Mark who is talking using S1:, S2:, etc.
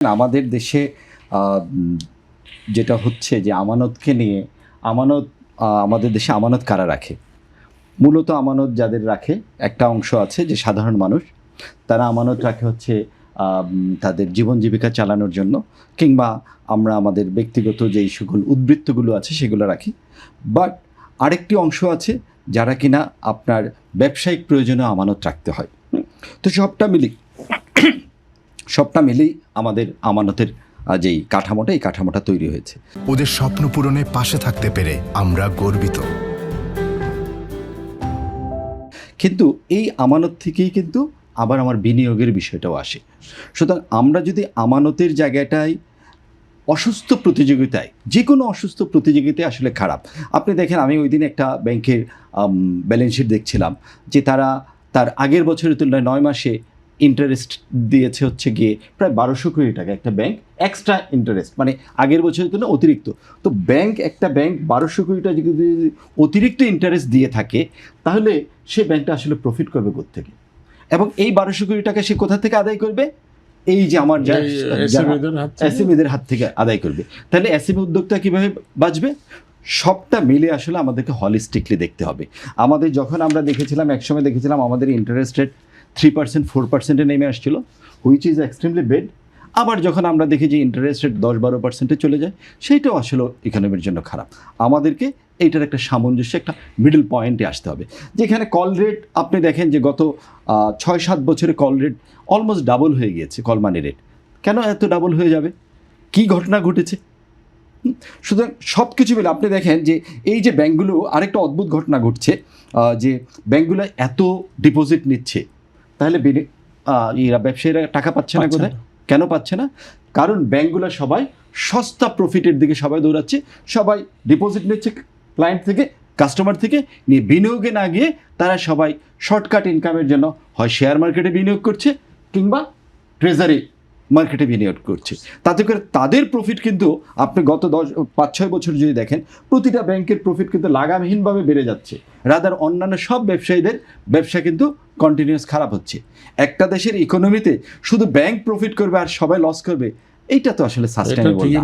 S1: আমাদের দেশে যেটা হচ্ছে যে আমানতকে নিয়ে আমাদের দেশে আমানত কারা রাখে? মূলত আমানত যাদের রাখে একটা অংশ আছে যে সাধারণ মানুষ, তারা আমানত রাখে হচ্ছে তাদের জীবন জীবিকা চালানোর জন্য, কিংবা আমরা আমাদের ব্যক্তিগত যেই সকল উদ্বৃত্তগুলো আছে সেগুলো রাখি। বাট আরেকটি অংশ আছে যারা কিনা আপনার ব্যবসায়িক প্রয়োজনে আমানত রাখতে হয়। তো সবটা মিলেই আমাদের আমানতের যেই কাঠামোটা, এই কাঠামোটা তৈরি হয়েছে।
S2: ওদের স্বপ্ন পূরণে পাশে থাকতে পেরে আমরা গর্বিত।
S1: কিন্তু এই আমানত থেকেই কিন্তু আবার আমার বিনিয়োগের বিষয়টাও আসে। সুতরাং আমরা যদি আমানতের জায়গাটায় অসুস্থ প্রতিযোগিতায়, যে কোনো অসুস্থ প্রতিযোগিতায় আসলে খারাপ। আপনি দেখেন, আমি ওই দিন একটা ব্যাংকের ব্যালেন্স শিট দেখছিলাম যে তার আগের বছরের তুলনায় 9 মাসে ইন্টারেস্ট দিয়েছে হচ্ছে গিয়ে প্রায় 1200 কোটি টাকা। একটা ব্যাংক এক্সট্রা ইন্টারেস্ট, মানে আগের বছরের তুলনায় অতিরিক্ত। তো একটা ব্যাংক 1200 কোটি টাকা যদি অতিরিক্ত ইন্টারেস্ট দিয়ে থাকে, তাহলে সে ব্যাংকটা আসলে প্রফিট করবে কোত্থেকে? এবং এই 1200 কোটি টাকা সে কোথা থেকে আদায় করবে? এই যে আমার এসএমইদের হাত থেকে আদায় করবে। তাহলে এসএমই উদ্যোক্তা কীভাবে বাঁচবে? সবটা মিলে আসলে আমাদেরকে হলিস্টিকলি দেখতে হবে। যখন আমরা একসময় দেখেছিলাম আমাদের ইন্টারেস্ট রেট 3% 4%-এ নেমে আসছিল, হুইচ ইজ এক্সট্রিমলি বেড। আবার যখন আমরা দেখি যে ইন্টারেস্ট রেট 10-12%-এ চলে যায়, সেইটাও আসলে ইকোনমির জন্য খারাপ। আমাদেরকে এইটার একটা সামঞ্জস্য, একটা মিডল পয়েন্টে আসতে হবে, যেখানে কল রেট আপনি দেখেন যে গত 6-7 বছরে কল রেট অলমোস্ট ডাবল হয়ে গিয়েছে। কল মানি রেট কেন এত ডাবল হয়ে যাবে? কি ঘটনা ঘটেছে? সুতরাং সব কিছু মিলে আপনি দেখেন যে এই যে ব্যাঙ্কগুলো, আরেকটা অদ্ভুত ঘটনা ঘটছে যে ব্যাঙ্কগুলো এত ডিপোজিট নিচ্ছে, তাহলে ব্যবসায়ীরা টাকা পাচ্ছে না কোথায়? কেন পাচ্ছে না? কারণ ব্যাঙ্কগুলো সবাই সস্তা প্রফিটের দিকে সবাই দৌড়াচ্ছে। সবাই ডিপোজিট নিচ্ছে ক্লায়েন্ট থেকে, কাস্টমার থেকে, নিয়ে বিনিয়োগে না গিয়ে তারা সবাই শর্টকাট ইনকামের জন্য হয় শেয়ার মার্কেটে বিনিয়োগ করছে, কিংবা ট্রেজারি মার্কেটে বিনিয়োগ করছে। তাতে করে তাদের প্রফিট কিন্তু আপনি গত 5-6 বছর যদি দেখেন, প্রতিটা ব্যাংকের প্রফিট কিন্তু লাগামহীনভাবে বেড়ে যাচ্ছে। রাদার অন্যান্য সব ব্যবসায়ীদের ব্যবসা কিন্তু কন্টিনিউয়াস খারাপ হচ্ছে। একটা দেশের ইকোনমিতে শুধু ব্যাংক প্রফিট করবে আর সবাই লস করবে, এইটা তো আসলে সাস্টেনেবল না।